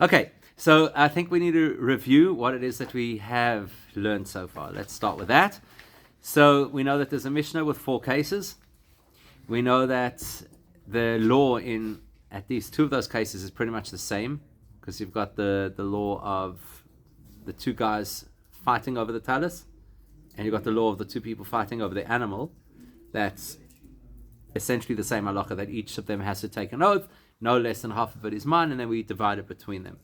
Okay, so I think we need to review what it is that we have learned so far. Let's start with that. So we know that there's a Mishnah with 4 cases. We know that the law in at least 2 of those cases is pretty much the same, because you've got the law of the 2 guys fighting over the Tallis, and you've got the law of the 2 people fighting over the animal. That's essentially the same halacha, that each of them has to take an oath, no less than half of it is mine, and then we divide it between them.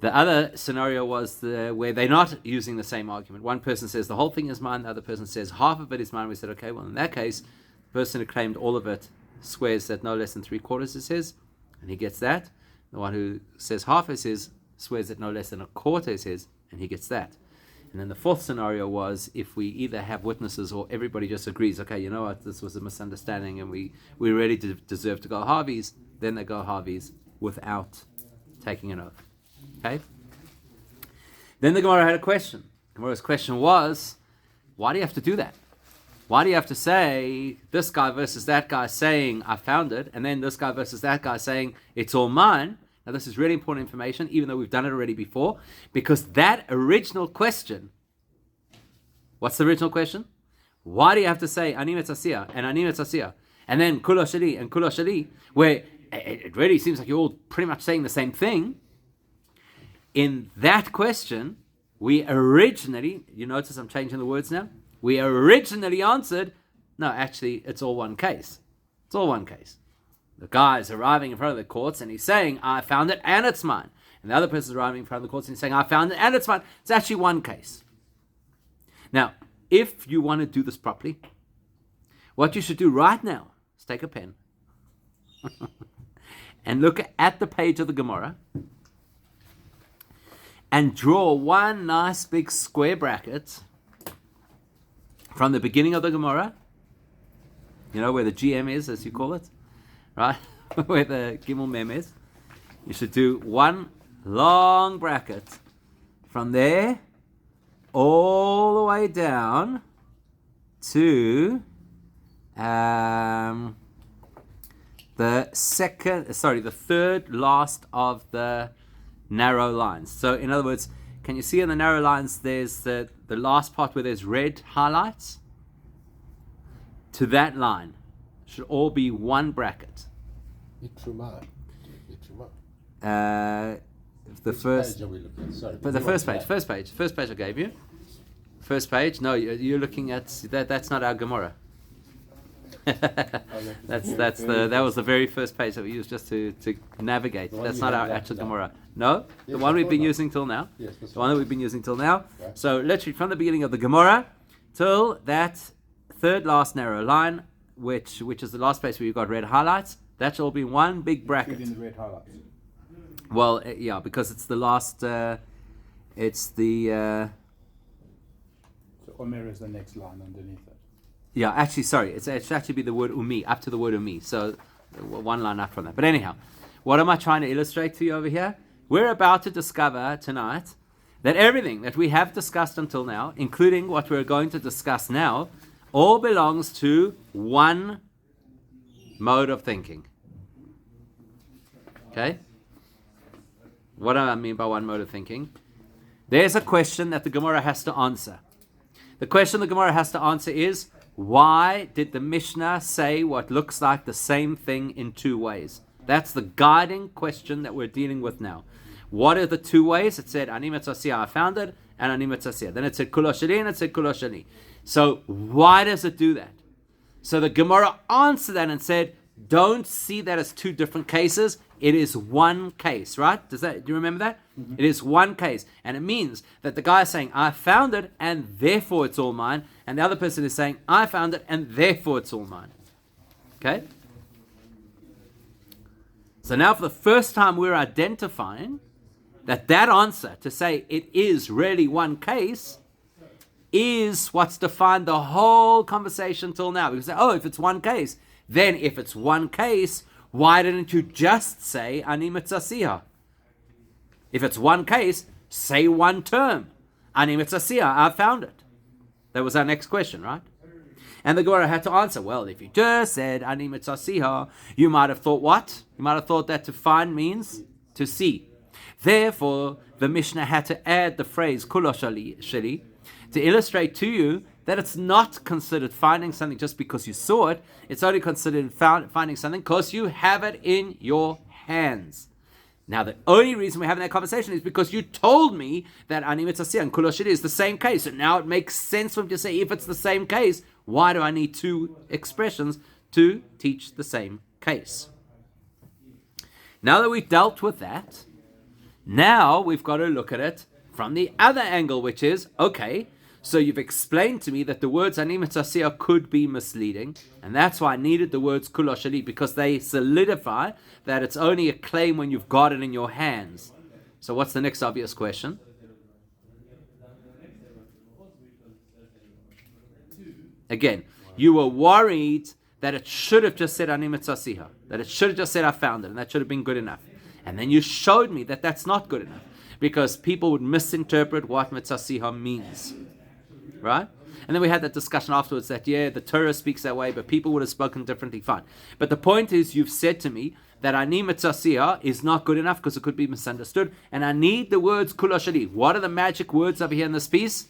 The other scenario was where they're not using the same argument. One person says the whole thing is mine, the other person says half of it is mine. We said, okay, well, in that case, the person who claimed all of it swears that no less than 3/4 is his, and he gets that. The one who says half is his swears that no less than 1/4 is his, and he gets that. And then the 4th scenario was if we either have witnesses or everybody just agrees, okay, you know what, this was a misunderstanding and we really deserve to go Harveys, then they go Harveys without taking an oath. Okay? Then the Gemorah had a question. Gemorah's question was, why do you have to do that? Why do you have to say this guy versus that guy saying I found it, and then this guy versus that guy saying it's all mine? Now this is really important information, even though we've done it already before, because that original question, what's the original question? Why do you have to say Ani Metzasiyah and Ani Metzasiyah, and then Kulo Sheli and Kulo Sheli, where it really seems like you're all pretty much saying the same thing? In that question, we originally, you notice I'm changing the words now, we originally answered, no, actually, it's all one case. It's all one case. The guy is arriving in front of the courts and he's saying, I found it and it's mine. And the other person is arriving in front of the courts and he's saying, I found it and it's mine. It's actually one case. Now, if you want to do this properly, what you should do right now is take a pen and look at the page of the Gemorah and draw one nice big square bracket from the beginning of the Gemorah, you know, where the GM is, as you call it, right? Where the Gimel Mem is. You should do one long bracket from there all the way down to the third last of the narrow lines. So in other words, can you see in the narrow lines there's the last part where there's red highlights? To that line should all be one bracket. The first page I gave you. First page. No, you're looking at that. That's not our Gemorah. That was the very first page that we used just to navigate. That's not our actual Gemorah. No, the one we've been using till now. Yes, the one that we've been using till now. Right. So literally from the beginning of the Gemorah till that third last narrow line, which is the last place where you've got red highlights. That should all be one big bracket. In the red highlights. Well, yeah, because it's the last. It's the. So Omer is the next line underneath it. Yeah, actually, sorry. It should actually be the word umi, up to the word umi. So one line up from that. But anyhow, what am I trying to illustrate to you over here? We're about to discover tonight that everything that we have discussed until now, including what we're going to discuss now, all belongs to one mode of thinking. Okay? What do I mean by one mode of thinking? There's a question that the Gemorah has to answer. The question the Gemorah has to answer is, why did the Mishnah say what looks like the same thing in 2 ways? That's the guiding question that we're dealing with now. What are the 2 ways? It said, Ani Metzasiyah, I found it, and Ani Metzasiyah. Then it said, Kulo Sheli, and it said, Kulo Sheli. So why does it do that? So the Gemorah answered that and said, don't see that as 2 different cases. It is one case, right? Do you remember that? Mm-hmm. It is one case. And it means that the guy is saying, I found it, and therefore it's all mine. And the other person is saying, I found it, and therefore it's all mine. Okay? So now for the first time we're identifying that answer to say it is really one case is what's defined the whole conversation till now. We say, if it's one case, then if it's one case, why didn't you just say Ani Metzasiyah? If it's one case, say one term. Ani Metzasiyah, I found it. That was our next question, right? And the Gemorah had to answer, well, if you just said Ani Metzasiyah, you might have thought what? You might have thought that to find means to see. Therefore, the Mishnah had to add the phrase Kulo Sheli to illustrate to you that it's not considered finding something just because you saw it. It's only considered finding something because you have it in your hands. Now, the only reason we're having that conversation is because you told me that Ani Mitzasiyah and Kulo Sheli is the same case. So now it makes sense for me to say, if it's the same case, why do I need two expressions to teach the same case? Now that we've dealt with that, now we've got to look at it from the other angle, which is, okay, so you've explained to me that the words Ani Mitzasiyah could be misleading, and that's why I needed the words Kulo Sheli, because they solidify that it's only a claim when you've got it in your hands. So what's the next obvious question? Again, you were worried that it should have just said Ani Mitzasiyah, that it should have just said I found it, and that should have been good enough. And then you showed me that that's not good enough, because people would misinterpret what Mitzasiyah means. Right? And then we had that discussion afterwards that, yeah, the Torah speaks that way, but people would have spoken differently. Fine. But the point is, you've said to me that Ani Mitzasiyah is not good enough because it could be misunderstood, and I need the words Kulo Sheli. What are the magic words over here in this piece?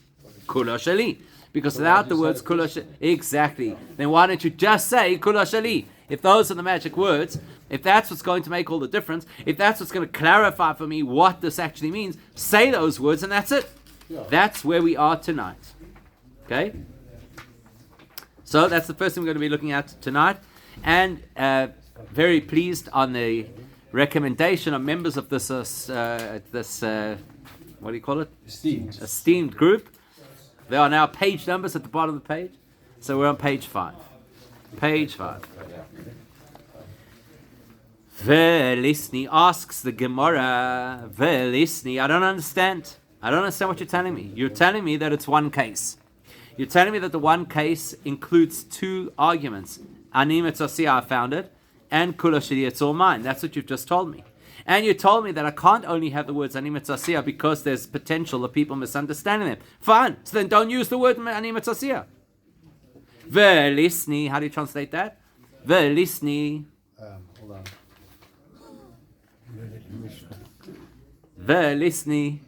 Kulo Sheli. Because without the words Kulo Sheli, exactly, then why don't you just say Kulo Sheli? If those are the magic words, if that's what's going to make all the difference, if that's what's going to clarify for me what this actually means, say those words and that's it. Yeah. That's where we are tonight. Okay? So that's the first thing we're going to be looking at tonight. And very pleased on the recommendation of members of this, what do you call it? Esteemed group. There are now page numbers at the bottom of the page. So we're on page 5. Page 5. Velisni asks the Gemorah, Velisni, I don't understand what you're telling me. You're telling me that it's one case. You're telling me that the one case includes two arguments. Ani Mitzasiyah, I found it, and Kulo Sheli, it's all mine. That's what you've just told me. And you told me that I can't only have the words Ani Mitzasiyah because there's potential of people misunderstanding them. Fine, so then don't use the word Ani Mitzasiyah. Velisni, how do you translate that? Velisni. Hold on. Velisni.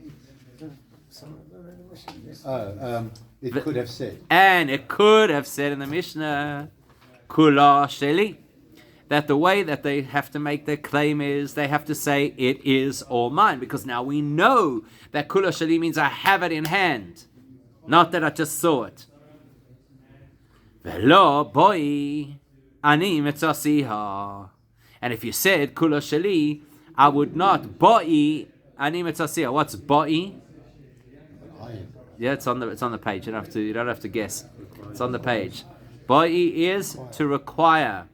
It could have said. And it could have said in the Mishnah, Kulo Sheli, that the way that they have to make their claim is they have to say it is all mine, because now we know that Kulo Sheli means I have it in hand, not that I just saw it. Velo boi ani mitzasiyah. And if you said Kulo Sheli, I would not boi ani mitzasiyah. What's boi? Yeah, it's on the page. You don't have to guess. It's on the page. Boi is to require.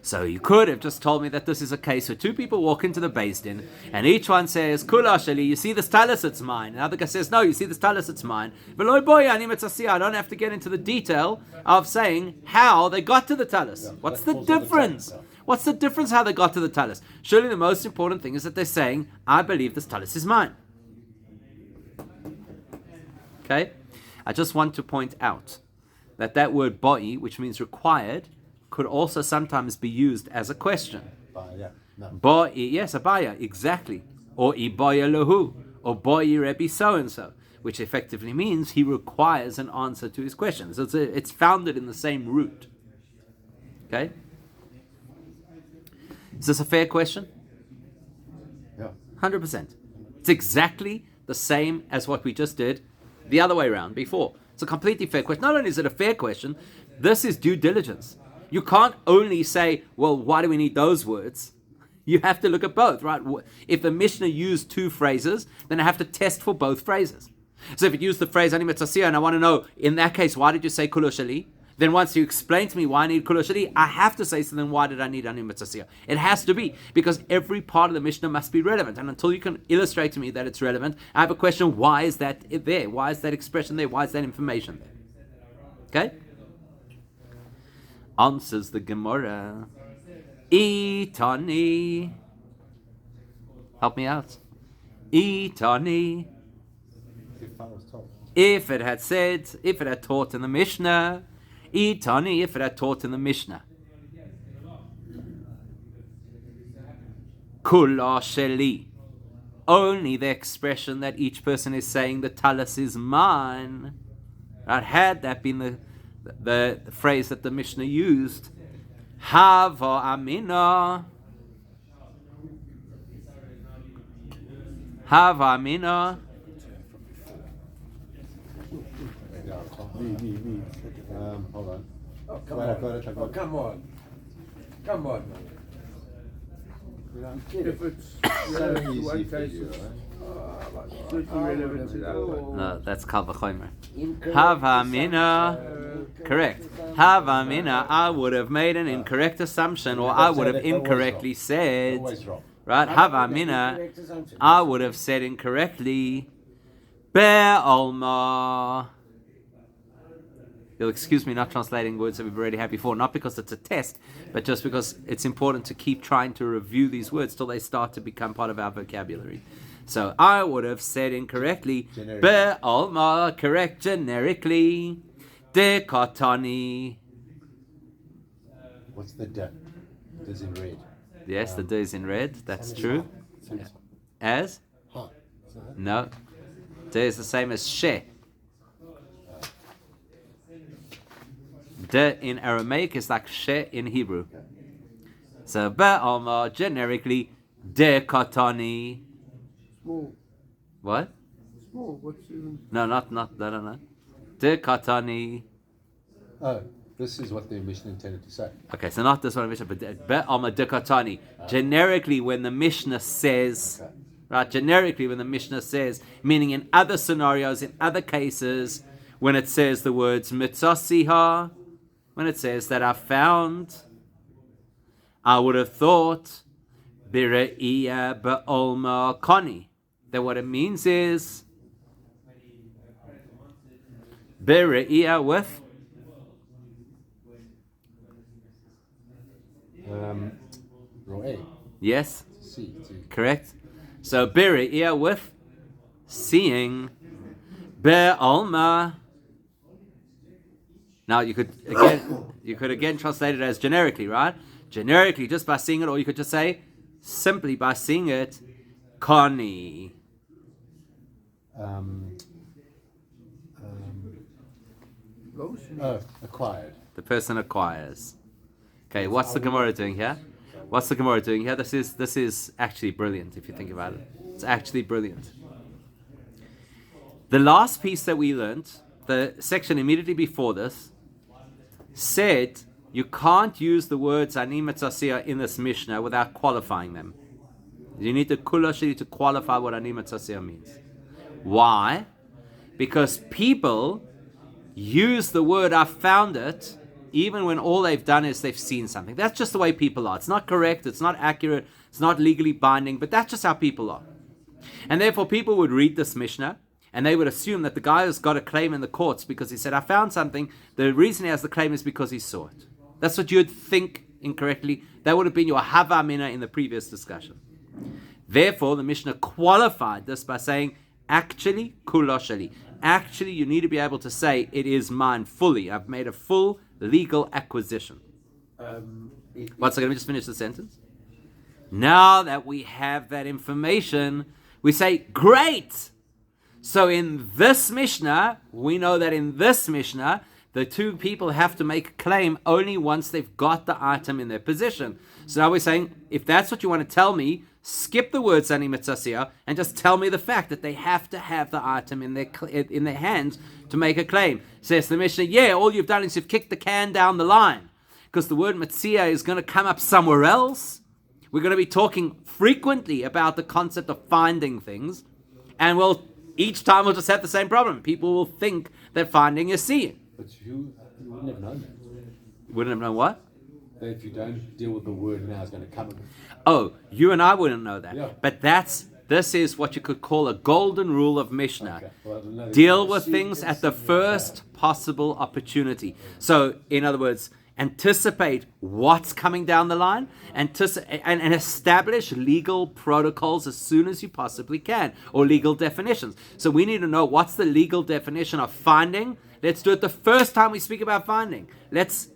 So you could have just told me that this is a case where two people walk into the Beis Din, and each one says, Kulo Sheli, you see this Tallis, it's mine. Another guy says, no, you see this Tallis, it's mine. V'lo boi ani mitzasiyah. I don't have to get into the detail of saying how they got to the Tallis. Yeah, what's the difference? What's the difference how they got to the Tallis? Surely the most important thing is that they're saying, I believe this Tallis is mine. Okay? I just want to point out that word boi, which means required, could also sometimes be used as a question. Boi, yes, abaya, exactly. Or ibaya lahu, or boi Rebbe so-and-so, which effectively means he requires an answer to his question. So it's founded in the same root. Okay? Is this a fair question? Yeah. 100%. It's exactly the same as what we just did the other way around before. It's a completely fair question. Not only is it a fair question, this is due diligence. You can't only say, well, why do we need those words? You have to look at both, right? If the Mishnah used two phrases, then I have to test for both phrases. So if it used the phrase Ani Mitzasiyah, and I want to know, in that case, why did you say Kulo Sheli? Then once you explain to me why I need Kulo Sheli, I have to say, so then why did I need Ani Mitzasiyah? It has to be, because every part of the Mishnah must be relevant. And until you can illustrate to me that it's relevant, I have a question, why is that there? Why is that expression there? Why is that information there? Okay? Answers the Gemorah. Itani. Help me out. Itani. If it had taught in the Mishnah. Itani, if it had taught in the Mishnah. Kulo Sheli. only the expression that each person is saying the Tallis is mine. Right? Had that been the phrase that the Mishnah used, Hava Amina. Hava Amina. Hold on. Oh, come Wait, on. I've got it. Oh, come on. Come on, man. We don't get If it. it's So relevant to easy one for case, you, it's right? strictly relevant to that one. No, that's Kal V'chomer. Incorrect Hava Amina. Correct. Hava Amina. I would have made an incorrect assumption, or I would have incorrectly said. Always wrong. Right? Hava Amina. I would have said incorrectly. Be'alma. You'll excuse me not translating words that we've already had before, not because it's a test, but just because it's important to keep trying to review these words till they start to become part of our vocabulary. So I would have said incorrectly, Be'alma, correct generically, De katani. What's the de? Does in red. Yes, the D is in red, that's true. As? Huh. Is that it? No. D is the same as she. De in Aramaic is like she in Hebrew. So Be'alma, generically, De katani. Small. What? Small. What's even? No, no. De katani. Oh, this is what the Mishnah intended to say. Okay, so not this one, Mishnah, but Be'alma de katani. Generically, when the Mishnah says, Okay. right, generically when the Mishnah says, meaning in other scenarios, in other cases, when it says the words mitzasiha, when it says that I found, I would have thought, bire'iya be'olma koni. That what it means is, bire'iya with, Roe. yes, See. correct. So bire'iya with, seeing, be'olma. Now you could again translate it as generically, right? Generically, just by seeing it, or you could just say simply by seeing it, Connie. Acquired. The person acquires. Okay, what's the Gemorah doing here? What's the Gemorah doing here? This is actually brilliant if you think about it. It's actually brilliant. The last piece that we learned, the section immediately before this, said you can't use the words ani mitzasiyah in this Mishnah without qualifying them. You need to qualify what ani mitzasiyah means. Why? Because people use the word I found it even when all they've done is they've seen something. That's just the way people are. It's not correct, it's not accurate, it's not legally binding, but that's just how people are. And therefore people would read this Mishnah and they would assume that the guy has got a claim in the courts because he said, I found something. The reason he has the claim is because he saw it. That's what you'd think incorrectly. That would have been your hava mina in the previous discussion. Therefore, the Mishnah qualified this by saying, actually, kuloshali. Actually, you need to be able to say, it is mine fully. I've made a full legal acquisition. One second, let me just finish the sentence. Now that we have that information, we say, great! So in this Mishnah, we know that in this Mishnah, the two people have to make a claim only once they've got the item in their possession. So now we're saying, if that's what you want to tell me, skip the words ani mitzasiyah and just tell me the fact that they have to have the item in their hands to make a claim. Says the Mishnah, yeah, all you've done is you've kicked the can down the line. Because the word mitziyah is going to come up somewhere else. We're going to be talking frequently about the concept of finding things. And each time we'll just have the same problem. People will think that finding is seeing. But you wouldn't have known that. Wouldn't have known what? That if you don't deal with the word now, it's going to come. Oh, you and I wouldn't know that. Yeah. But this is what you could call a golden rule of Mishnah. Okay. Well, I don't know. Deal with things at the first possible opportunity. So, in other words, anticipate what's coming down the line, and establish legal protocols as soon as you possibly can, or legal definitions. So we need to know what's the legal definition of finding. Let's do it the first time we speak about finding. Let's,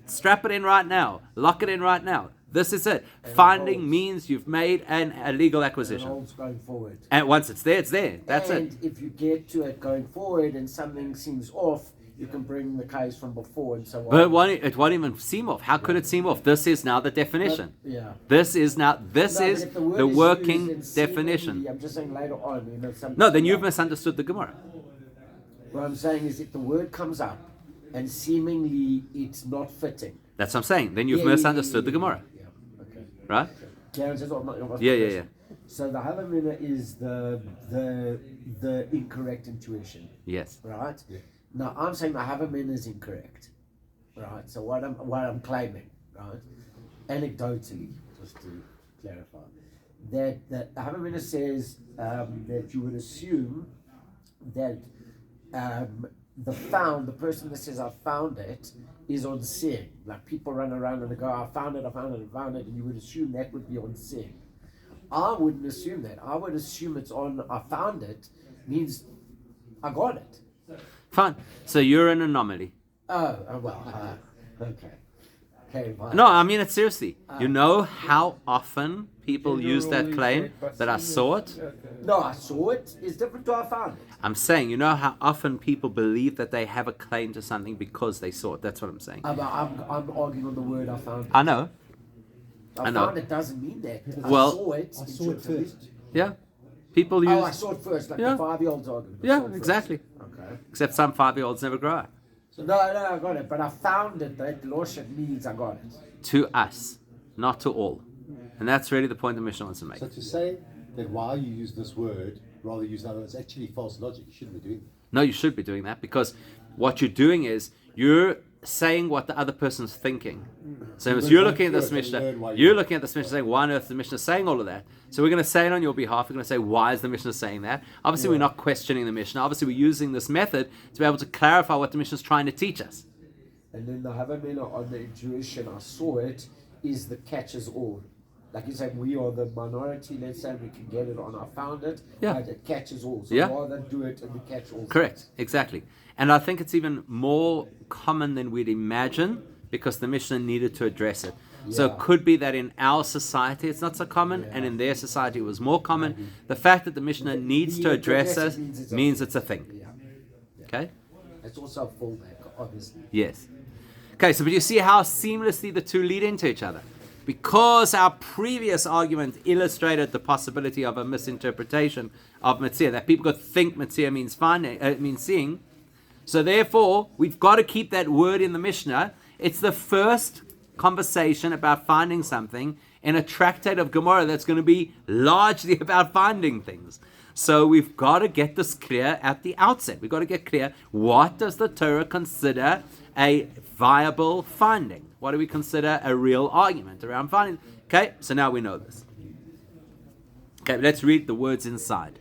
strap it in right now. Lock it in right now. This is it. And Finding holds. means you've made a legal And acquisition. holds going forward. And once it's there, it's there. That's and it. if you get to it going forward and something seems off, you can bring the case from before and so on. But it won't even seem off. How could it seem off? This is now the definition. Yeah. This is No, but is if word the is working used in seemingly, definition. I'm just saying later on. No, then you've misunderstood the Gemara. What I'm saying is if the word comes up and seemingly it's not fitting. That's what I'm saying. Then you've Yeah, misunderstood the Gemara. Yeah, okay. Right? Karen says, oh, no, Yeah. So the Havamina is the incorrect intuition, Yes. right? Yeah. Now I'm saying the Havamina is incorrect, right? So what I'm claiming, right? Anecdotally, just to clarify, that the Havamina says that you would assume that the person that says I found it is on seeing. Like people run around and they go, I found it, and you would assume that would be on seeing. I wouldn't assume that. I would assume it's on I found it means I got it. Fine. So you're an anomaly. Okay, fine. No, I mean it seriously. You know how often people use that claim that I saw it? No, I saw it. It's different to I found it. I'm saying, you know how often people believe that they have a claim to something because they saw it. That's what I'm saying. I'm arguing on the word I found it. I know. I know. found it doesn't mean that. Well, I saw it. I saw it intuitively. first. Yeah. People use. Oh, I saw it first, like Yeah. the 5-year-old's argument. I Yeah, saw it first. exactly. Okay. Except some 5-year-olds never grow up. No, I got it. But I found it. That Loshet means I got it. To us, not to all. And that's really the point the Mishnah wants to make. So to say that while you use this word, rather use another, it's actually false logic. You shouldn't be doing that. No, you should be doing that because what you're doing is you're saying what the other person's thinking. So as you're looking at this Mishnah, you're looking at this Mishnah saying, why on earth is the Mishnah saying all of that? So we're going to say it on your behalf. We're going to say, why is the Mishnah saying that? Obviously, we're not questioning the Mishnah. Obviously, we're using this method to be able to clarify what the Mishnah is trying to teach us. And then the Havamina on the intuition, I saw it, is the catches all. Like you said, we are the minority, let's say we can get it on I found it, Yeah. but it catches all. So Yeah. rather do it and the catch all. Correct, exactly. And I think it's even more common than we'd imagine because the Mishnah needed to address it. So it Yeah. could be that in our society it's not so common, and in their society it was more common. The fact that the Mishnah needs to address it means it's a thing. Yeah. Okay? It's also a fallback, obviously. Yes. Okay, so but you see how seamlessly the two lead into each other. Because our previous argument illustrated the possibility of a misinterpretation of Metzia, that people could think Metzia means finding, means seeing. So therefore, we've got to keep that word in the Mishnah. It's the first conversation about finding something in a tractate of Gemorah that's going to be largely about finding things. So we've got to get this clear at the outset. We've got to get clear, what does the Torah consider a viable finding? What do we consider a real argument around finding? Okay, so now we know this. Okay, let's read the words inside.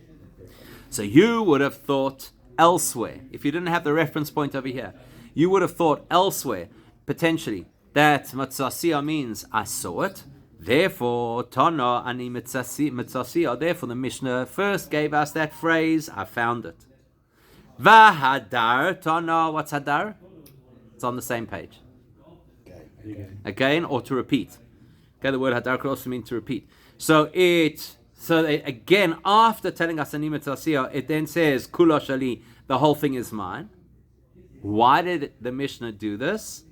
So you would have thought elsewhere, if you didn't have the reference point over here, you would have thought elsewhere, potentially, that Matzasiyah means I saw it. Therefore, Tana ani Matzasiyah. Therefore, the Mishnah first gave us that phrase, I found it. Vahadar, Tana, what's Hadar? It's on the same page. Again, or to repeat. Okay, the word Hadar could also mean to repeat. So again, after telling us ani Matzasiyah, it then says, Kula Shali, the whole thing is mine. Why did the Mishnah do this?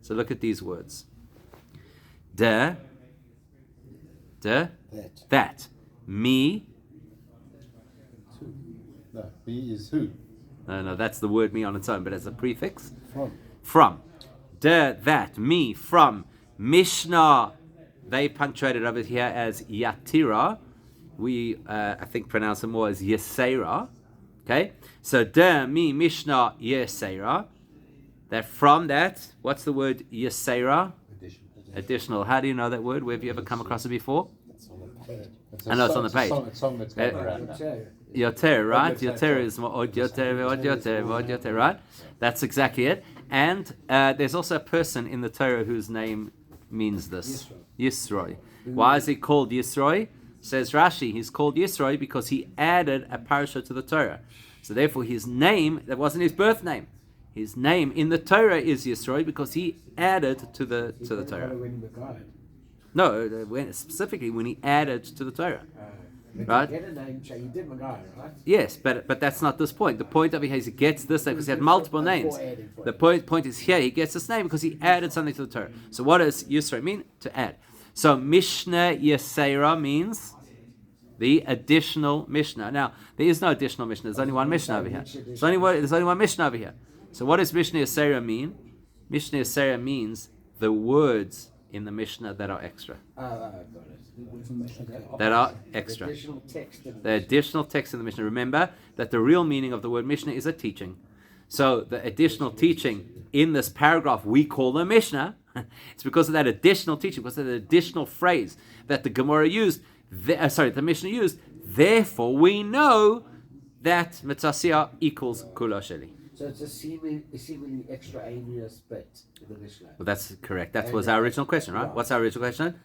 So look at these words. That. Me. No, me is who? No, that's the word me on its own, but as a prefix. From. That. Me. From. Mishnah. They punctuated over here as Yatira. We, I think, pronounce it more as Yesera. Okay? So, me, Mishnah, Yesera. That from that, what's the word Yesera? Additional. How do you know that word? Where have you ever come across it before? It's on the page. I know it's on the page. It's a song that's going around now. Yoter, right? Yoter is od yoter, right? That's exactly it. And there's also a person in the Torah whose name means this. Yisroi. Why is he called Yisroi? Says Rashi, he's called Yisroi because he added a parasha to the Torah. So therefore his name, that wasn't his birth name. His name in the Torah is Yisroi because he added to the Torah. No, specifically when he added to the Torah. But Right? you get a name change. You did Magai, right? Yes, but that's not this point. The point of it is he gets this name because he had multiple names. The point is here he gets this name because he added something to the Torah. So what does Yisra mean? To add. So Mishnah Yesera means the additional Mishnah. Now there is no additional Mishnah. There's only one Mishnah over here. There's only one Mishnah over here. So what does Mishnah Yesera mean? Mishnah Yesera means the words in the Mishnah that are extra. Got it. That are extra. The additional text. The additional text in the Mishnah. Remember that the real meaning of the word Mishnah is a teaching. So the additional teaching in this paragraph we call the Mishnah. It's because of that additional teaching, because of that additional phrase that the Gemorah used. The Mishnah used. Therefore, we know that Mitzasiyah equals Kula Sheli. So it's a seemingly extraneous bit in the Mishnah. Well, that's correct. That was our original question, right? What's our original question?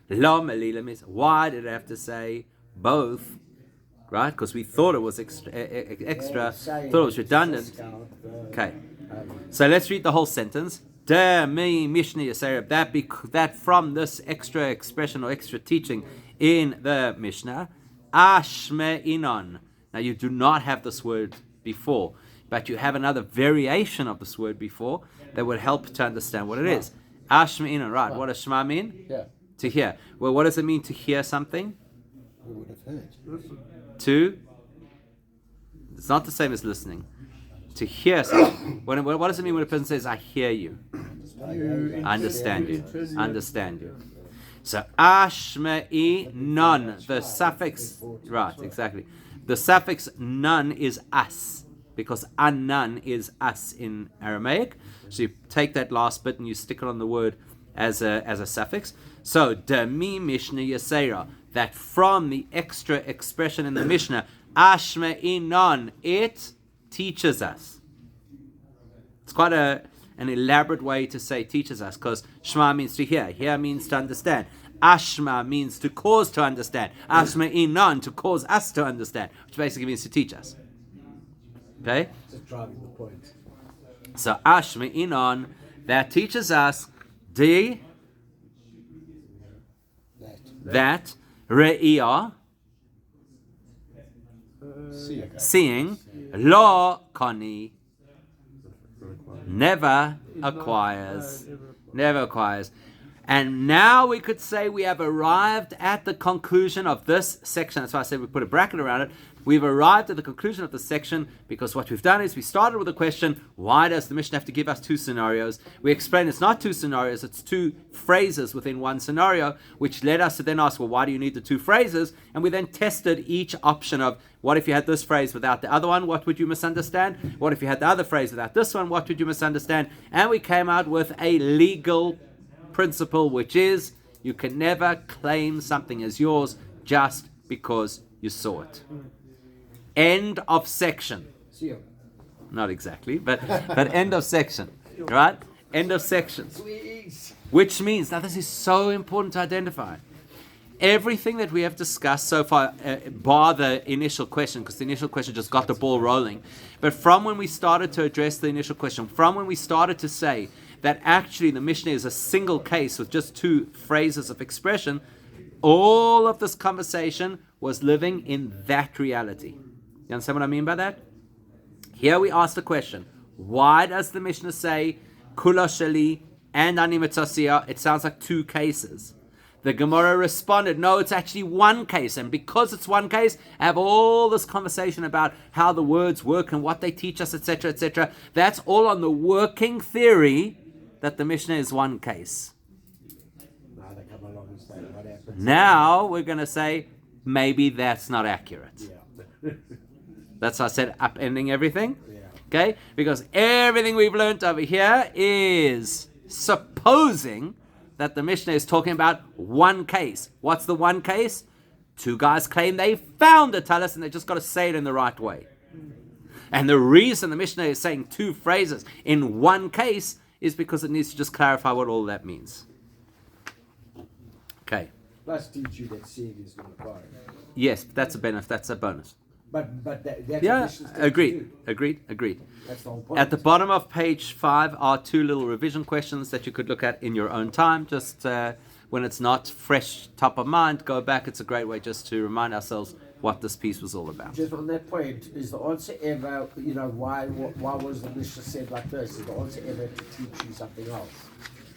Why did it have to say both? Right? Because we thought it was extra, thought it was redundant. Okay. So let's read the whole sentence. That from this extra expression or extra teaching in the Mishnah, Ashme Inon. Now you do not have this word before, but you have another variation of this word before that would help to understand what it is. Ashma Inon, right? What does Shema mean? Yeah. To hear. Well, what does it mean to hear something? We would have heard. To? It's not the same as listening. To hear something. What does it mean when a person says, I hear you? I understand you. Understand you. So, ashma'i non. The suffix, right, exactly. The suffix non is as, because anan is as in Aramaic. So you take that last bit and you stick it on the word as a suffix. So, demi Mishnah Yesera, that from the extra expression in the Mishnah, ashma'i non, it teaches us. It's quite an elaborate way to say teaches us, because Shema means to hear, hear means to understand. Ashma means to cause to understand. Ashma inan, to cause us to understand, which basically means to teach us. Okay? Just driving the point. So Ashma inan, that teaches us that re'iyah, seeing, lo kani, never acquires. And now we could say we have arrived at the conclusion of this section. That's why I said we put a bracket around it. We've arrived at the conclusion of the section because what we've done is we started with a question, why does the Mishnah have to give us two scenarios? We explained it's not two scenarios, it's two phrases within one scenario, which led us to then ask, well, why do you need the two phrases? And we then tested each option of, what if you had this phrase without the other one? What would you misunderstand? What if you had the other phrase without this one? What would you misunderstand? And we came out with a legal principle, which is you can never claim something as yours just because you saw it. End of section. Not exactly, but end of section, right? End of section. Which means, now this is so important to identify. Everything that we have discussed so far, bar the initial question, because the initial question just got the ball rolling. But from when we started to address the initial question, from when we started to say that actually the Mishnah is a single case with just two phrases of expression, all of this conversation was living in that reality. You understand what I mean by that? Here we ask the question, why does the Mishnah say Kula Sheli and Ani Mitzasiyah? It sounds like two cases. The Gemorah responded, no, it's actually one case. And because it's one case, I have all this conversation about how the words work and what they teach us, etc., etc. That's all on the working theory that the Mishnah is one case. Now we're going to say, maybe that's not accurate. That's why I said upending everything. Okay? Because everything we've learned over here is supposing that the Mishnah is talking about one case. What's the one case? Two guys claim they found a Tallis and they just got to say it in the right way. And the reason the Mishnah is saying two phrases in one case is because it needs to just clarify what all that means. Okay. Plus teach you that seeing is not a part. Yes, that's a benefit. That's a bonus. But that's Yeah, agreed. That's the whole point. At the bottom of page 5 are two little revision questions that you could look at in your own time. Just when it's not fresh top of mind, go back. It's a great way just to remind ourselves what this piece was all about. Just on that point, is the answer ever, why was the Mishnah said like this? Is the answer ever to teach you something else?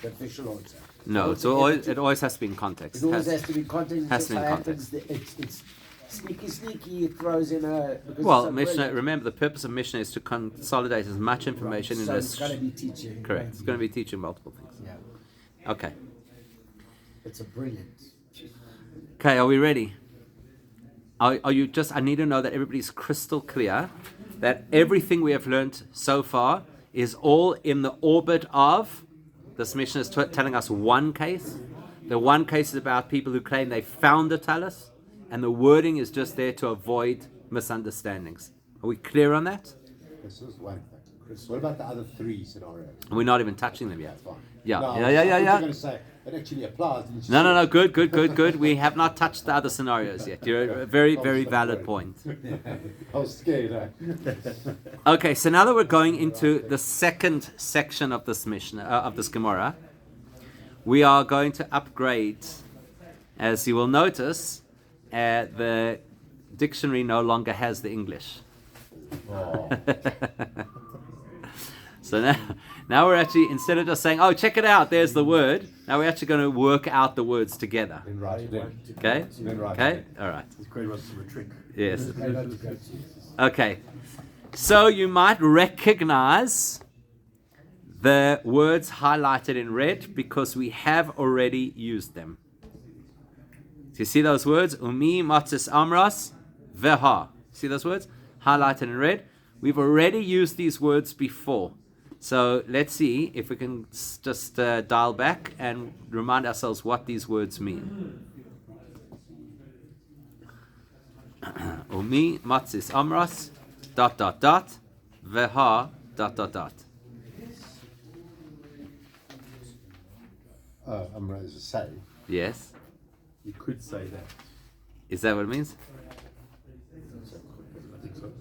The official answer. No, it always has to be in context. It always has to be context. Has to be in Happens, it's sneaky, it throws in a... Well, Mishnah, remember, the purpose of Mishnah is to consolidate as much information in so this. it's going to be teaching. Correct. It's going to be teaching multiple things. Yeah. Okay. It's a brilliant... Okay, are we ready? Are you just... I need to know that everybody's crystal clear that everything we have learned so far is all in the orbit of... This Mishnah is telling us one case. The one case is about people who claim they found the Tallis, and the wording is just there to avoid misunderstandings. Are we clear on that? This is one thing. What about the other three scenarios? We're not even touching them yet. That's fine. Yeah, No, yeah. You're going to say it actually applies. No. Good. We have not touched the other scenarios yet. You're a very, very valid point. I was scared. Okay, so now that we're going into the second section of this Mishnah, of this Gemorah, we are going to upgrade. As you will notice, the dictionary no longer has the English. Oh. So now we're actually, instead of just saying, oh, check it out, there's the word, now we're actually going to work out the words together. Then write it in. Okay? Then write Okay? it in. All right. It's great was a trick. Yes. Okay. So you might recognize the words highlighted in red because we have already used them. Do you see those words? Umi, matzis, amras, veha. See those words? Highlighted in red. We've already used these words before. So let's see if we can just dial back and remind ourselves what these words mean. Umi, matzis, amras, ... veha, ... I'm ready to say. Yes. You could say that. Is that what it means? I think so.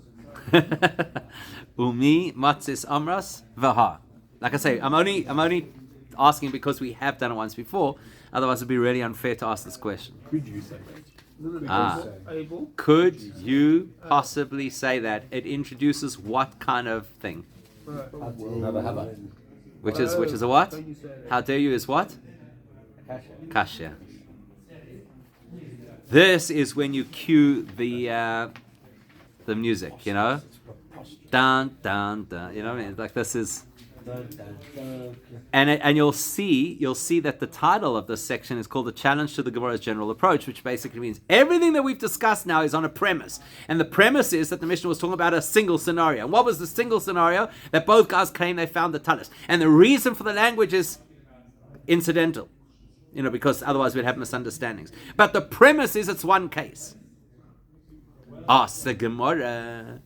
Umi, matzis, amras, veha. Like I say, I'm only asking because we have done it once before. Otherwise, it'd be really unfair to ask this question. Could you say that? Able. Could you possibly say that? It introduces what kind of thing? Which is a what? How dare you is what? Kasha. This is when you cue the music, you know? Dun dun dun. You know what I mean? Like this is. And you'll see that the title of this section is called "The Challenge to the Gemorah's General Approach," which basically means everything that we've discussed now is on a premise, and the premise is that the Mishnah was talking about a single scenario. And what was the single scenario? That both guys claim they found the Tallis, and the reason for the language is incidental, you know, because otherwise we'd have misunderstandings. But the premise is it's one case. Ask the Gemorah,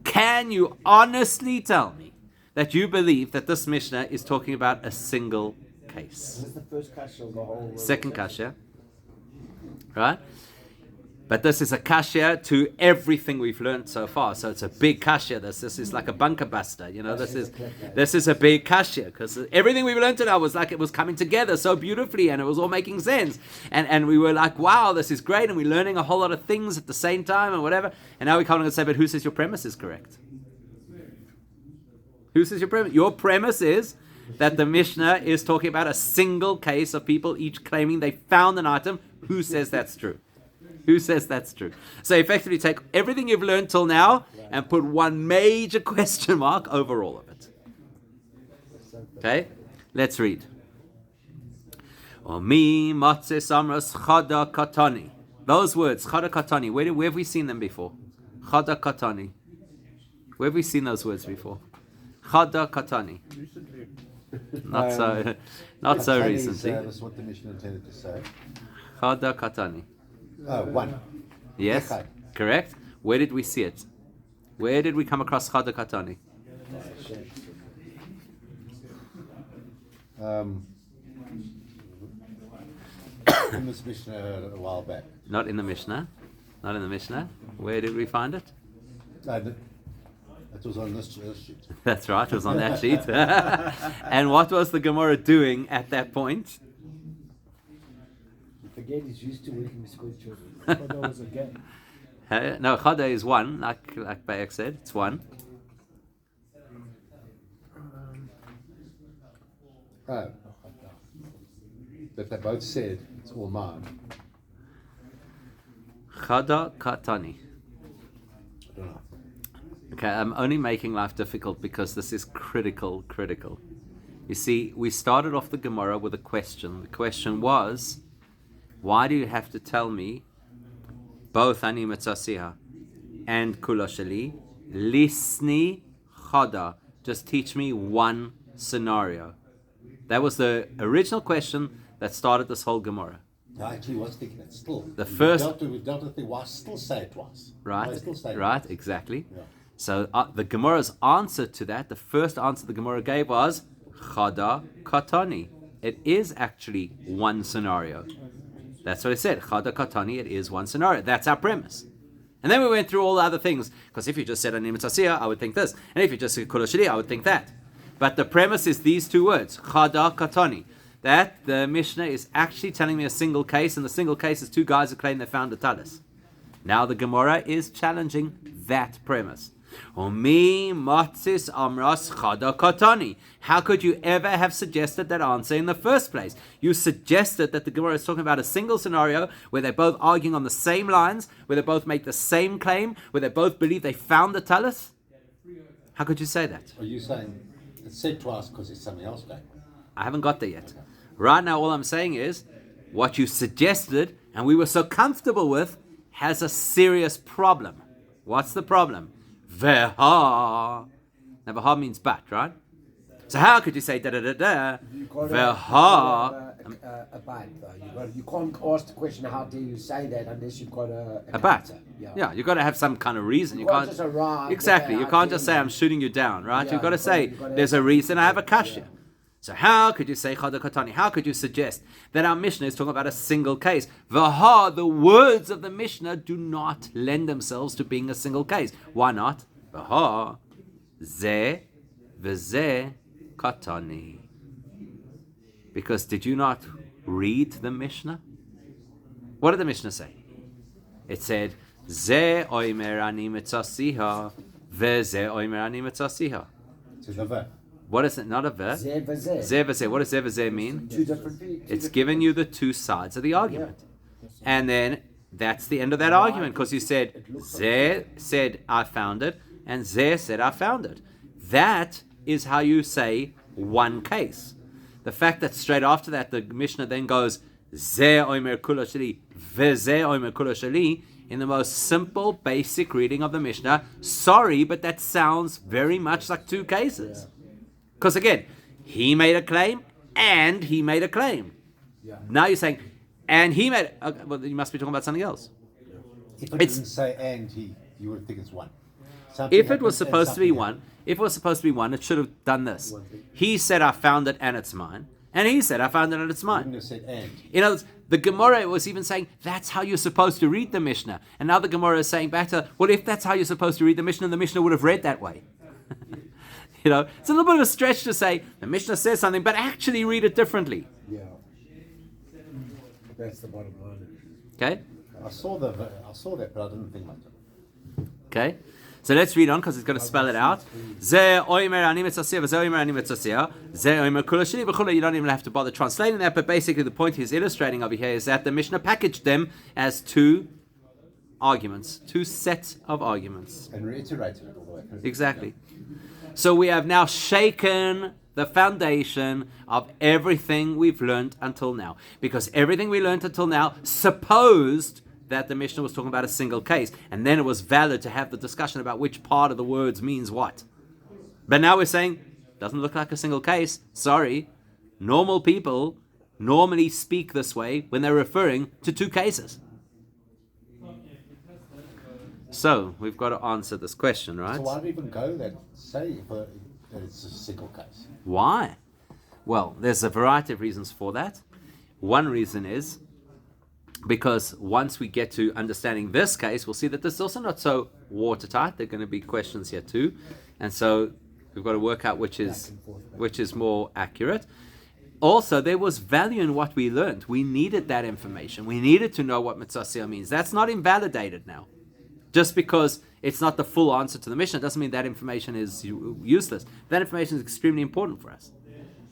can you honestly tell me that you believe that this Mishnah is talking about a single case? This is the first kasha of the whole... Second kasha. Right? But this is a kasha to everything we've learned so far. So it's a big kasha. This is like a bunker buster. You know, this is a big kasha because everything we've learned today was like it was coming together so beautifully and it was all making sense. And we were like, wow, this is great. And we're learning a whole lot of things at the same time and whatever. And now we come and say, but who says your premise is correct? Who says your premise? Your premise is that the Mishnah is talking about a single case of people each claiming they found an item. Who says that's true? Who says that's true? So effectively take everything you've learned till now and put one major question mark over all of it. Okay? Let's read. Omi matzes amras chada katani. Those words, chada katani, where have we seen them before? Chada katani. Where have we seen those words before? Chada katani. Not so recently. That's what the Mishnah intended to say. Chada katani. One. Yes, Okay. correct. Where did we see it? Where did we come across chada katani? In this Mishnah a while back. Not in the Mishnah. Not in the Mishnah. Where did we find it? It was on this sheet. That's right, it was on that sheet. And what was the Gemorah doing at that point? Again, he's used to working with school children. But there was a game. No, chada is one, like Bayek said, it's one. Oh. That they both said it's all mine. Chada katani. I don't know. Okay, I'm only making life difficult because this is critical. You see, we started off the Gemorah with a question. The question was, why do you have to tell me both ani mitzasiha and kula sheli? Lisni chada. Just teach me one scenario. That was the original question that started this whole Gemorah. I actually was thinking that still. The first- We dealt with the why still say it twice. Right, Why still say it right, twice. exactly. Yeah. So the Gemorah's answer to that, the first answer the Gemorah gave was chada katani. It is actually one scenario. That's what it said. Chada katani. It is one scenario. That's our premise. And then we went through all the other things. Because if you just said ani mitzasiya, I would think this. And if you just said kula sheli, I would think that. But the premise is these two words, chada katani. That the Mishnah is actually telling me a single case, and the single case is two guys who claim they found a Tallis. Now the Gemorah is challenging that premise. Omi matzis amras chada katani. How could you ever have suggested that answer in the first place? You suggested that the Gemorah is talking about a single scenario where they're both arguing on the same lines, where they both make the same claim, where they both believe they found the Tallis. How could you say that? Are you saying it's said twice because it's something else going on? I haven't got there yet. Right now, all I'm saying is what you suggested and we were so comfortable with has a serious problem. What's the problem? Veha. Now, veha means but, right? So how could you say da da da da? Veha. A bite, though. You can't ask the question, how dare you say that, unless you've got a A but. counter. Yeah, you've got to have some kind of reason. You can't just arrive Exactly. with You that can't just idea. say I'm shooting you down, right? Yeah, You've got to you've say got to there's have a reason something. I have a kashya. Yeah. So how could you say chada katani? How could you suggest that our Mishnah is talking about a single case? Vaha, the words of the Mishnah do not lend themselves to being a single case. Why not? Vaha, ze, veze, katani. Because did you not read the Mishnah? What did the Mishnah say? It said, ze oimer ani mitzasiha, veze oimer ani mitzasiha. It's a ver. What is it? Not a ver. Zeh v'zeh. Zeh v'zeh. What does zeh v'zeh mean? Two different people. It's giving you the two sides of the argument. And then that's the end of that argument, because you said, Zeh said, I found it, and Zeh said, I found it. That is how you say one case. The fact that straight after that, the Mishnah then goes, Zeh oimer kula sheli, v'zeh oimer kula sheli, in the most simple, basic reading of the Mishnah. Sorry, but that sounds very much like two cases. Because again, he made a claim and he made a claim. Yeah. Now you're saying, and he made. Okay, well, you must be talking about something else. If it It's- didn't say and he, you would think it's one. Something If it happens was and supposed to be something one, if it was supposed to be one, it should have done this. He said, I found it and it's mine. And he said, I found it and it's Wouldn't mine. have said and. In other words, the Gemorah was even saying, that's how you're supposed to read the Mishnah. And now the Gemorah is saying back to, well, if that's how you're supposed to read the Mishnah would have read that way. You know, it's a little bit of a stretch to say, the Mishnah says something, but actually read it differently. Yeah. That's the bottom line. Okay? I saw that, but I didn't think much of it. Okay? So let's read on, because it's going to spell it out. Ze oimer ani mitzaseh, v'ze oimer ani mitzaseh. Ze oimer kula sheli v'chula. You don't even have to bother translating that, but basically the point he's illustrating over here is that the Mishnah packaged them as two arguments, two sets of arguments. And reiterated it all the way through. Exactly. So we have now shaken the foundation of everything we've learned until now. Because everything we learned until now supposed that the Mishnah was talking about a single case. And then it was valid to have the discussion about which part of the words means what. But now we're saying, doesn't look like a single case. Sorry. Normal people normally speak this way when they're referring to two cases. So, we've got to answer this question, right? So why do you even go that say that it's a single case? Why? Well, there's a variety of reasons for that. One reason is because once we get to understanding this case, we'll see that this is also not so watertight. There are going to be questions here too. And so we've got to work out which is more accurate. also there was value in what we learned. We needed that information. We needed to know what mitzasiyah means. That's not invalidated now. Just because it's not the full answer to the Mishnah doesn't mean that information is useless. That information is extremely important for us.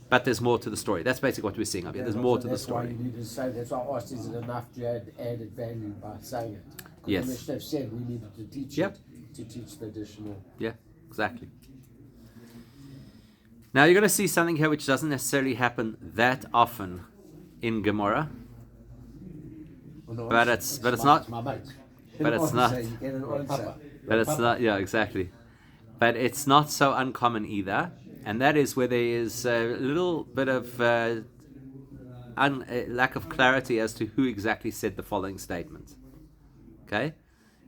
But there's more to the story. That's basically what we're seeing up here. There's more to the That's why story. you need to say. That's why I asked, is it enough to add added value by saying it? 'Cause Yes. The Mishnah said we needed to teach Yep. it, to teach the additional. Yeah, exactly. Now you're going to see something here which doesn't necessarily happen that often in Gemorah, but it's not. It's my mate. But it's not. So you get an answer. But it's not. Yeah, exactly. But it's not so uncommon either, and that is where there is a little bit of lack of clarity as to who exactly said the following statement. Okay,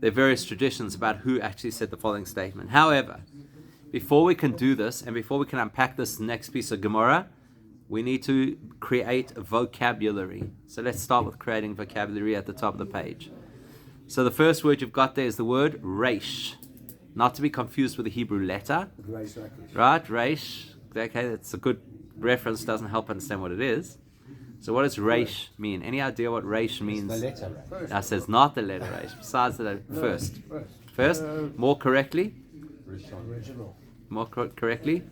there are various traditions about who actually said the following statement. However, before we can do this, and before we can unpack this next piece of Gemorah, we need to create a vocabulary. So let's start with creating vocabulary at the top of the page. So the first word you've got there is the word reish, not to be confused with the Hebrew letter. Right, reish. Okay, that's a good reference, doesn't help understand what it is. So what does reish mean? Any idea what reish means? The letter, right? That says not the letter reish, besides the letter first. First, more correctly? Original. More correctly?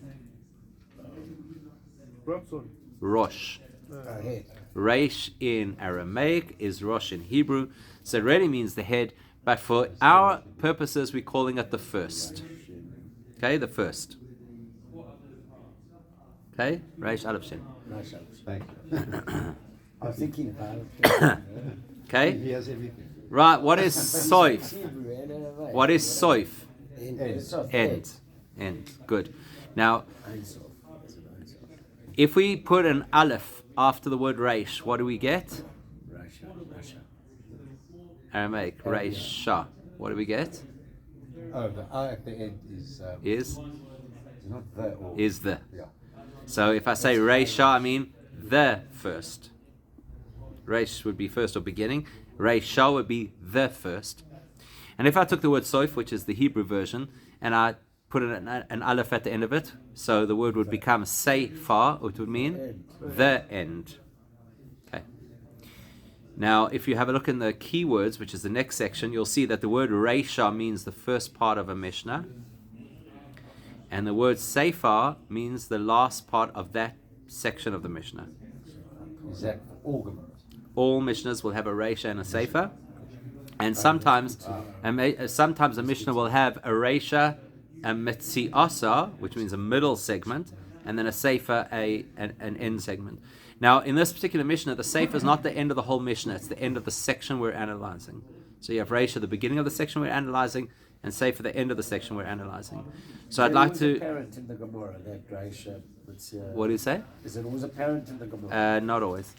Rosh. Head. Reish in Aramaic is Rosh in Hebrew. So it really means the head, but for our purposes, we're calling it the first. Okay, the first. Okay, Reish Aleph Shin. Thank you. I'm thinking about it. Okay, He has everything. right, what is soif? What is soif? End. End. Good. Now, if we put an aleph after the word reish, what do we get? Aramaic. Reisha. What do we get? Oh, the I at the end is Is not the or. is the. Yeah. So if I say reisha, I mean the first. Reish would be first or beginning. Reisha would be the first. And if I took the word soif, which is the Hebrew version, and I put an aleph at the end of it, so the word would become seifar, which would mean the end. Okay. Now, if you have a look in the keywords, which is the next section, you'll see that the word reisha means the first part of a Mishnah, and the word seifar means the last part of that section of the Mishnah. Is that all Gemara? All Mishnahs will have a reisha and a seifar, and sometimes a Mishnah will have a reisha, a metziasa, which means a middle segment, and then a seifar, an end segment. Now, in this particular Mishnah, the seifar is not the end of the whole Mishnah; it's the end of the section we're analyzing. So you have reisha, the beginning of the section we're analyzing, and seifar, the end of the section we're analyzing. So I'd like to. Apparent in the Gemorah, that Reisha. What do you say? Is it always apparent in the Gemorah? Not always.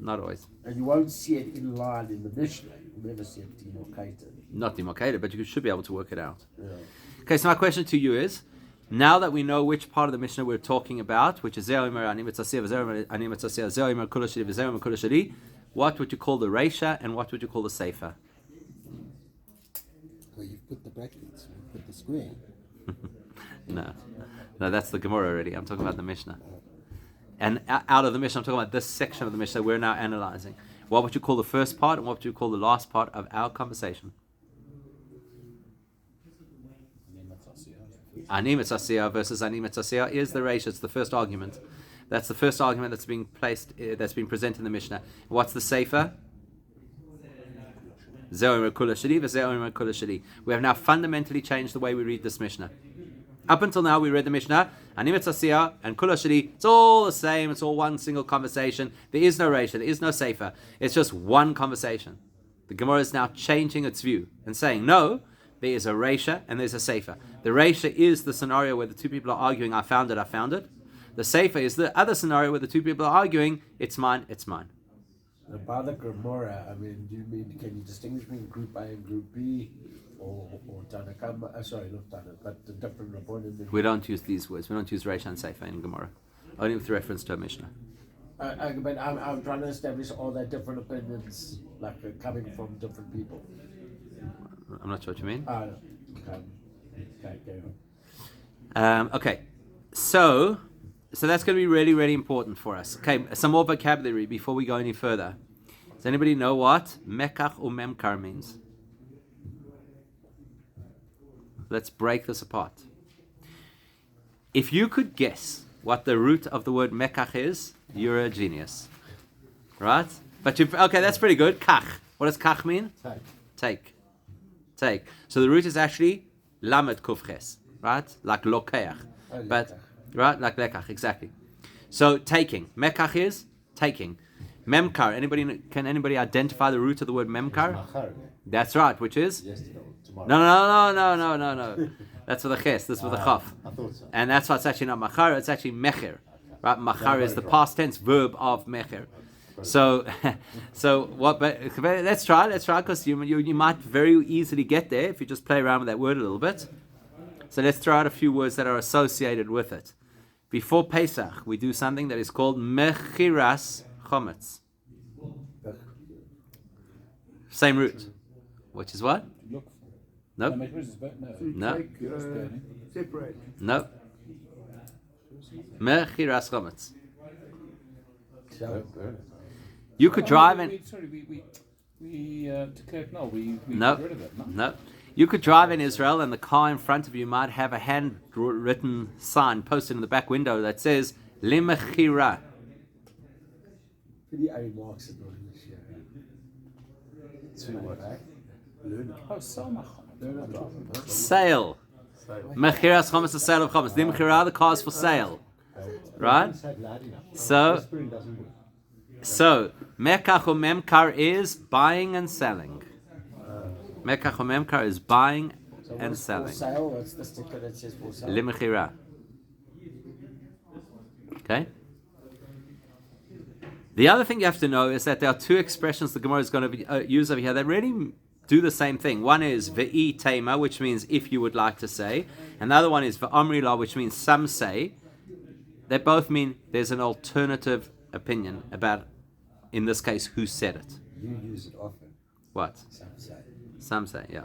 Not always. And you won't see it in line in the Mishnah. You'll never see it demarcated. Not demarcated, but you should be able to work it out. Yeah. Okay, so my question to you is, now that we know which part of the Mishnah we're talking about, which is what would you call the Reisha and what would you call the Sefer? Well, you've put the brackets, you've put the square. No, that's the Gemorah already. I'm talking about the Mishnah. And out of the Mishnah, I'm talking about this section of the Mishnah we're now analyzing. What would you call the first part and what would you call the last part of our conversation? Ani Mitzasiyah versus Ani Mitzasiyah is the Reish. It's the first argument. That's the first argument that's being placed, that's been presented in the Mishnah. What's the Sefer? Zeh Kula Shali v'Zeh Kula Shali. We have now fundamentally changed the way we read this Mishnah. Up until now, we read the Mishnah, Ani Mitzasiyah and Kula Shali. It's all the same. It's all one single conversation. There is no Reish. There is no Sefer. It's just one conversation. The Gemara is now changing its view and saying, no, there is a Reisha and there's a Sefer. The Reisha is the scenario where the two people are arguing, I found it, I found it. The Sefer is the other scenario where the two people are arguing, it's mine, it's mine. And by the Gemorah, I mean, can you distinguish between Group A and Group B? Or Tanakama, sorry, not Tanakh, but the different Rabbanim? We don't use these words. We don't use Reisha and Sefer in Gemara. Only with reference to a Mishnah. But I'm trying to establish all that different opinions, coming from different people. I'm not sure what you mean. Okay, Okay, so So that's going to be really, really important for us. Okay, some more vocabulary before we go any further. Does anybody know what mekach or memkar means? Let's break this apart. If you could guess what the root of the word mekach is, you're a genius. Right? But okay, that's pretty good. Kach. What does kach mean? Take. So the root is actually lamed kufches, right? Like lokeach. But right, like lekach, exactly. So taking. Mekach is taking. Memkar. Can anybody identify the root of the word memkar? Machar. That's right, which is? Yesterday or tomorrow. No. That's with a ches. This with a chaf. I thought so. And that's why it's actually not machar, it's actually mecher. Right? Machar is the past tense verb of mecher. So what? But let's try, because you might very easily get there if you just play around with that word a little bit. So let's throw out a few words that are associated with it. Before Pesach, we do something that is called mechiras chometz. Same root, which is what? Look. Nope. No, is burnt. No. No. It's burning. Separate. No. Mechiras chometz. You could drive in. We declared no. We No. got rid of it. No. You could drive in Israel and the car in front of you might have a handwritten sign posted in the back window that says Limechira. Pretty Ari Marx is not in this year. Oh, so Sale. Mechiras chometz, the sale of chometz. Limechira, the car's for sale. Right? So Mekach or Memkar is buying and selling. Mekach or Memkar is buying and selling. For sale, what's the sticker that says for sale? Limechira. Okay? The other thing you have to know is that there are two expressions the Gemara is going to use over here that really do the same thing. One is ve'i tema, which means if you would like to say. And the other one is ve'amri la, which means some say. They both mean there's an alternative opinion about, in this case, who said it. You use it often. What? Some say, yeah.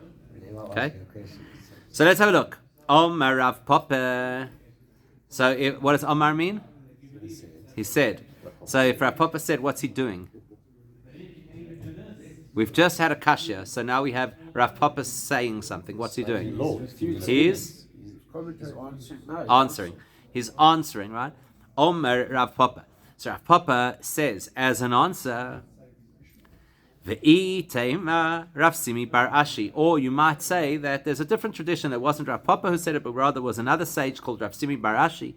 Okay. Okay. So let's have a look. Omar Rav Papa. So what does Omar mean? He said. So if Rav Papa said, what's he doing? We've just had a kasha, so now we have Rav Papa saying something. What's he doing? He's answering. He's answering, right? Omer Rav Papa. So Rav Papa says, as an answer, Ve'i Teima Rav Simi Bar Ashi. Or you might say that there's a different tradition. It wasn't Rav Papa who said it, but rather was another sage called Rav Simi Bar Ashi.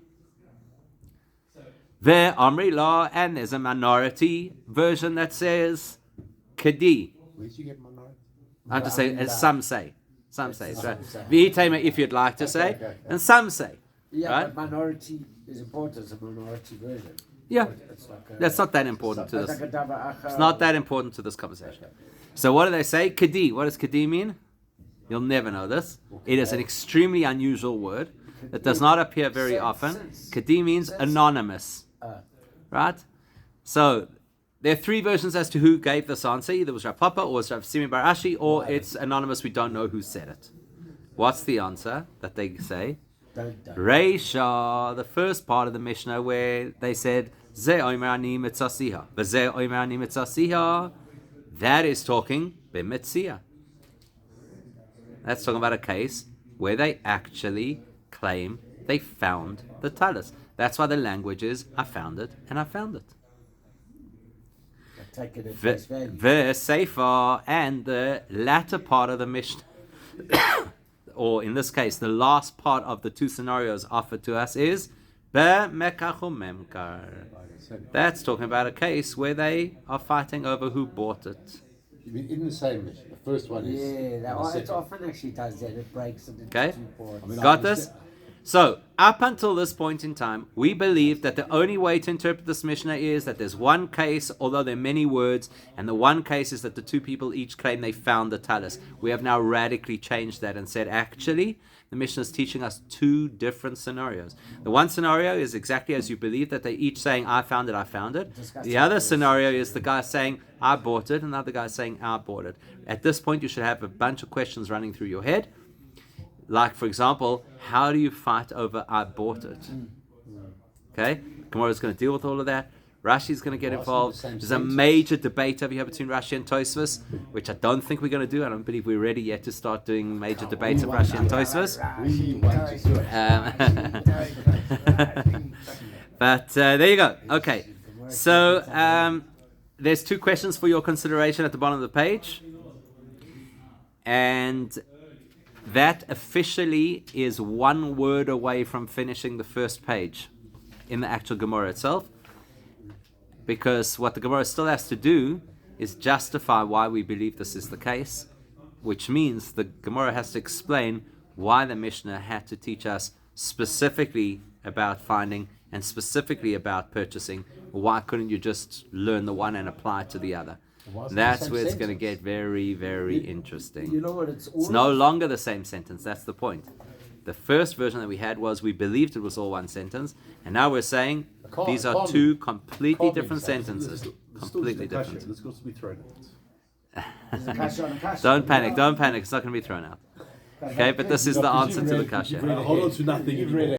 Ve Amri La, and there's a minority version that says Kadi. Where did you get minority? I'm just saying, as some say. Some say. Right? Ve'i Teima, if you'd like to say, and some say. Yeah, Right? but minority is important as a minority version. Yeah. It's like a, That's not that important to it's this. like a dava acha. It's not that important to this conversation. So what do they say? Kadi. What does Kadi mean? You'll never know this. It is an extremely unusual word that does not appear very often. Kadi means anonymous. Right? So there are three versions as to who gave this answer. Either it was Rav Papa or it was Rav Simi Bar Ashi, or it's anonymous. We don't know who said it. What's the answer that they say? Reisha, the first part of the Mishnah where they said, Ze oimer ani mitzasiha. Ze oimer ani mitzasiha. That is talking b'mitzia. That's talking about a case where they actually claim they found the Tallis. That's why the language is, I found it and I found it. Take it at face value. The Sefer and the latter part of the Mishnah, or in this case, the last part of the two scenarios offered to us is Be'mekach u'memkar. That's talking about a case where they are fighting over who bought it. In the same mission. The first one is. Yeah, that the one, it second. often actually does that. It breaks it into Okay. two parts. I mean, Got this? So, up until this point in time, we believe that the only way to interpret this Mishnah is that there's one case, although there are many words, and the one case is that the two people each claim they found the Tallis. We have now radically changed that and said, actually, the Mishnah is teaching us two different scenarios. The one scenario is exactly as you believe, that they're each saying, I found it, I found it. The other scenario is the guy saying, I bought it, and the other guy saying, I bought it. At this point, you should have a bunch of questions running through your head. Like, for example, how do you fight over I bought it? Okay, Gemorah is going to deal with all of that. Rashi is going to get Well, involved. it's the same There's a sentence. major debate over here between Rashi and Tosfos, which I don't think we're going to do. I don't believe we're ready yet to start doing major debates of Rashi and Tosfos. We want to do it. But there you go. Okay, so there's two questions for your consideration at the bottom of the page, and that officially is one word away from finishing the first page in the actual Gemorah itself, because what the Gemorah still has to do is justify why we believe this is the case, which means the Gemorah has to explain why the Mishnah had to teach us specifically about finding and specifically about purchasing. Why couldn't you just learn the one and apply it to the other? Why is it the That's same where it's going to sentence? get very, very interesting. You know what? It's all It's no longer the same sentence. That's the point. The first version that we had was we believed it was all one sentence, and now we're saying can't- these are can't two be. completely Can't be different the same. sentences. There's still Completely just a kasha. different. This got to be thrown out. There's a kasha on a kasha. Don't panic. Don't panic. It's not going to be thrown out. Okay, but this is the answer to the kasha. Hold on to nothing. You've read it.